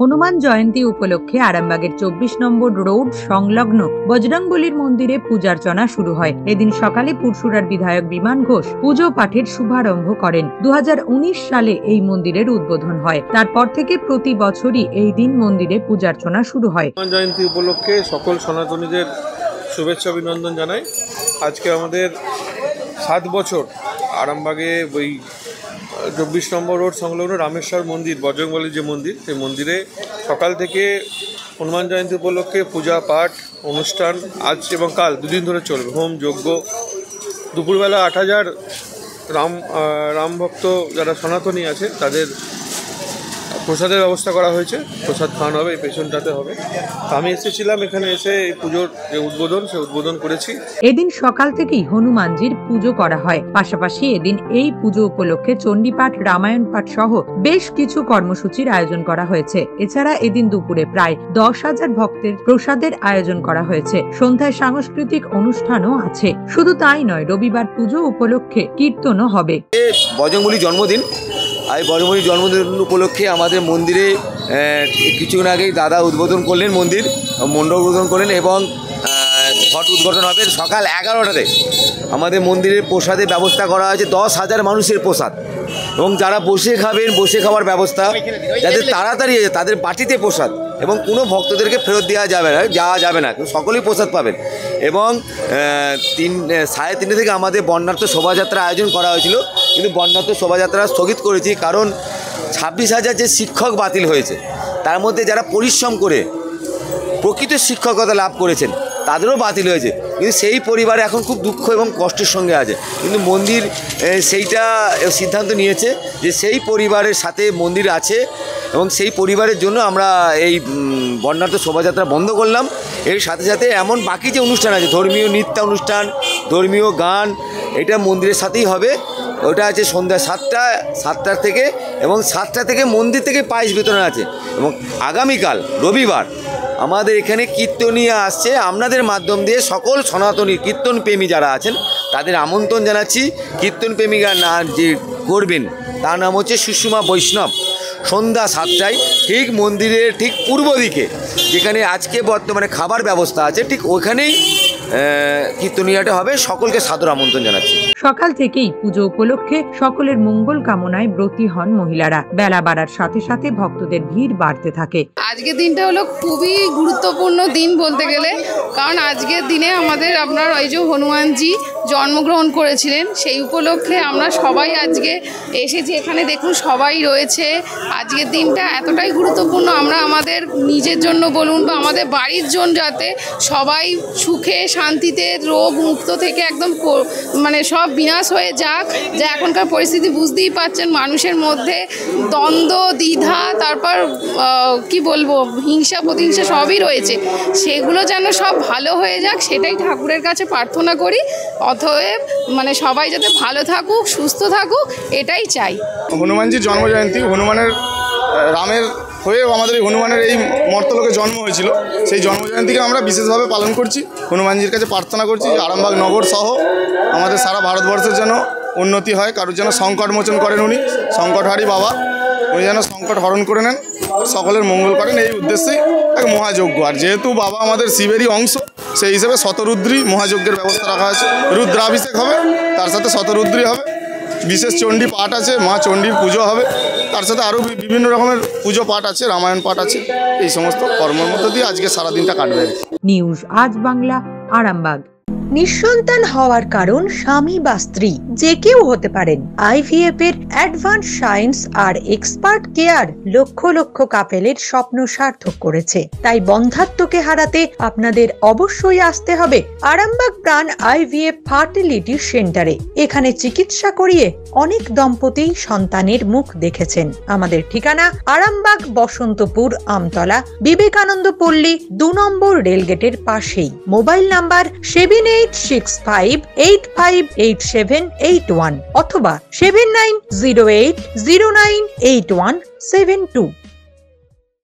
হনুমান জয়ন্তী উপলক্ষে আরামবাগের ২৪ নম্বর রোড সংলগ্ন বজরংবলীর মন্দিরে পূজার্চনা শুরু হয়। এদিন সকালে পুরসুরার বিধায়ক বিমান ঘোষ পুজো পাঠের শুভারম্ভ করেন। ২০১৯ সালে এই মন্দিরের উদ্বোধন হয়। তারপর থেকে প্রতি বছরই এই দিন মন্দিরে পূজার্চনা শুরু হয়। হনুমান জয়ন্তী উপলক্ষে সকল সনাতনীদের শুভেচ্ছা অভিনন্দন জানাই। আজকে আমাদের 7 বছর আরামবাগে ওই ২৪ নম্বর রোড সংলগ্ন রামেশ্বর মন্দির, বজরংবলীর যে মন্দির, সেই মন্দিরে সকাল থেকে হনুমান জয়ন্তী উপলক্ষে পূজা পাঠ অনুষ্ঠান আজ এবং কাল দুদিন ধরে চলবে। হোম যজ্ঞ, দুপুরবেলা ৮,০০০ রাম ভক্ত যারা সনাতনী আছে তাদের প্রসাদের ব্যবস্থা করা হয়েছে। প্রসাদ খাওয়ানো হবে, এই পেছনটাতে হবে। আমি এসেছিলাম, এখানে এসে এই পুজোর যে উদ্বোধন, সে উদ্বোধন করেছি। এদিন সকাল থেকেই হনুমানজির পুজো করা হয়। পাশাপাশি এদিন এই পুজো উপলক্ষে চণ্ডীপাঠ, রামায়ণ পাঠ সহ বেশ কিছু কর্মসূচির আয়োজন করা হয়েছে। এছাড়া এদিন দুপুরে প্রায় ১০,০০০ ভক্তের প্রসাদের আয়োজন করা হয়েছে। সন্ধ্যায় সাংস্কৃতিক অনুষ্ঠানও আছে। শুধু তাই নয়, রবিবার পুজো উপলক্ষে কীর্তনও হবে। বজরংবলীর জন্মদিন, এই বজরংবলীর জন্মদিন উপলক্ষে আমাদের মন্দিরে কিছুক্ষণ আগেই দাদা উদ্বোধন করলেন, মণ্ডপ উদ্বোধন করলেন এবং ঘট উদ্বোধন হবে সকাল 11টাতে। আমাদের মন্দিরে প্রসাদের ব্যবস্থা করা হয়েছে 10,০০০ মানুষের প্রসাদ, এবং যারা বসে খাবেন বসে খাওয়ার ব্যবস্থা, যাদের তাড়াতাড়ি তাদের বাটিতে প্রসাদ, এবং কোনো ভক্তদেরকে ফেরত যাওয়া যাবে না, সকলেই প্রসাদ পাবেন। এবং 3:30 থেকে আমাদের বর্ণাঢ্য শোভাযাত্রা আয়োজন করা হয়েছিল, কিন্তু বর্ণাঢ্য শোভাযাত্রা স্থগিত করেছি, কারণ 26,০০০ যে শিক্ষক বাতিল হয়েছে, তার মধ্যে যারা পরিশ্রম করে প্রকৃত শিক্ষকতা লাভ করেছেন তাদেরও বাতিল হয়েছে। কিন্তু সেই পরিবারে এখন খুব দুঃখ এবং কষ্টের সঙ্গে আছে। কিন্তু মন্দির সেইটা সিদ্ধান্ত নিয়েছে যে সেই পরিবারের সাথে মন্দির আছে, এবং সেই পরিবারের জন্য আমরা এই বর্ণাঢ্য শোভাযাত্রা বন্ধ করলাম। এর সাথে সাথে এমন বাকি যে অনুষ্ঠান আছে, ধর্মীয় নৃত্য অনুষ্ঠান, ধর্মীয় গান, এটা মন্দিরের সাথেই হবে। ওটা আছে সন্ধ্যা 7টা থেকে, এবং 7টা থেকে মন্দির থেকে পায়েস বিতরণ আছে। এবং আগামীকাল রবিবার আমাদের এখানে কীর্তনীয়া আসছে। আপনাদের মাধ্যম দিয়ে সকল সনাতনী কীর্তনপ্রেমী যারা আছেন তাদের আমন্ত্রণ জানাচ্ছি। কীর্তনপ্রেমীরা না যে করবেন, তার নাম হচ্ছে সুষমা বৈষ্ণব। সন্ধ্যা 7টায় ঠিক মন্দিরের ঠিক পূর্ব দিকে, যেখানে আজকে বর্তমানে খাবার ব্যবস্থা আছে, ঠিক ওখানেই কীর্তনীয়াটা হবে। সকলকে সাদর আমন্ত্রণ জানাচ্ছি। সকাল থেকেই পুজো উপলক্ষে সকলের মঙ্গল কামনায় ব্রতী হন মহিলারা। বেলা বাড়ার সাথে সাথে ভক্তদের ভিড় বাড়তে থাকে। আজকের দিনটা হলো খুবই গুরুত্বপূর্ণ দিন বলতে গেলে, কারণ আজকের দিনে আমাদের এই যে হনুমানজি জন্মগ্রহণ করেছিলেন, সেই উপলক্ষে আমরা সবাই আজকে এসেছি। এখানে দেখুন সবাই রয়েছে। আজকের দিনটা এতটাই গুরুত্বপূর্ণ, আমরা আমাদের নিজের জন্য বলুন বা আমাদের বাড়ির জন্য, যাতে সবাই সুখে শান্তিতে রোগ মুক্ত থেকে একদম সব বিনাশ হয়ে যাক। যে এখনকার পরিস্থিতি বুঝতেই পারছেন, মানুষের মধ্যে দ্বন্দ্ব, দ্বিধা, তারপর কি বলবো, হিংসা প্রতিহিংসা সবই রয়েছে, সেগুলো যেন সব ভালো হয়ে যাক, সেটাই ঠাকুরের কাছে প্রার্থনা করি। অতএব সবাই যাতে ভালো থাকুক, সুস্থ থাকুক, এটাই চাই। হনুমানজির জন্মজয়ন্তী, রামের হয়েও আমাদের হনুমানের এই মর্তলোকে জন্ম হয়েছিল, সেই জন্মজয়ন্তীকে আমরা বিশেষভাবে পালন করছি। হনুমানজির কাছে প্রার্থনা করছি যে আরামবাগ নগর সহ আমাদের সারা ভারতবর্ষের যেন উন্নতি হয়, কারোর যেন সংকট মোচন করেন উনি, সংকটহারী বাবা, উনি যেন সংকট হরণ করে নেন, সকলের মঙ্গল করেন, এই উদ্দেশ্যেই এক মহাযজ্ঞ। আর যেহেতু বাবা আমাদের শিবেরই অংশ, সেই হিসেবে শতরুদ্রী মহাযজ্ঞের ব্যবস্থা রাখা আছে। রুদ্রাভিষেক হবে, তার সাথে শতরুদ্রী হবে, বিশেষ চণ্ডী পাঠ আছে, মা চণ্ডীর পুজো হবে, তার সাথে আরও বিভিন্ন রকমের পুজো পাঠ আছে, রামায়ণ পাঠ আছে। এই সমস্ত কর্মের মধ্য দিয়ে আজকে সারাদিনটা কাটবে। নিউজ আজ বাংলা, আরামবাগ। নিঃসন্তান হওয়ার কারণ স্বামী বা স্ত্রী যে কেউ হতে পারেন। IVF এর অ্যাডভান্স সায়েন্স আর এক্সপার্ট কেয়ার লক্ষ লক্ষ কাপেলের স্বপ্ন সার্থক করেছে। তাই বন্ধাত্বকে হারাতে আপনাদের অবশ্যই আসতে হবে আরামবাগ প্রাণ IVF ফার্টিলিটি সেন্টারে। এখানে চিকিৎসা করিয়ে অনেক দম্পতি সন্তানের মুখ দেখেছেন। আমাদের ঠিকানা আরামবাগ, বসন্তপুর, আমতলা, বিবেকানন্দ পল্লী, 2 নম্বর রেলগেটের পাশেই। মোবাইল নাম্বার 7865858781 অথবা 7908098172।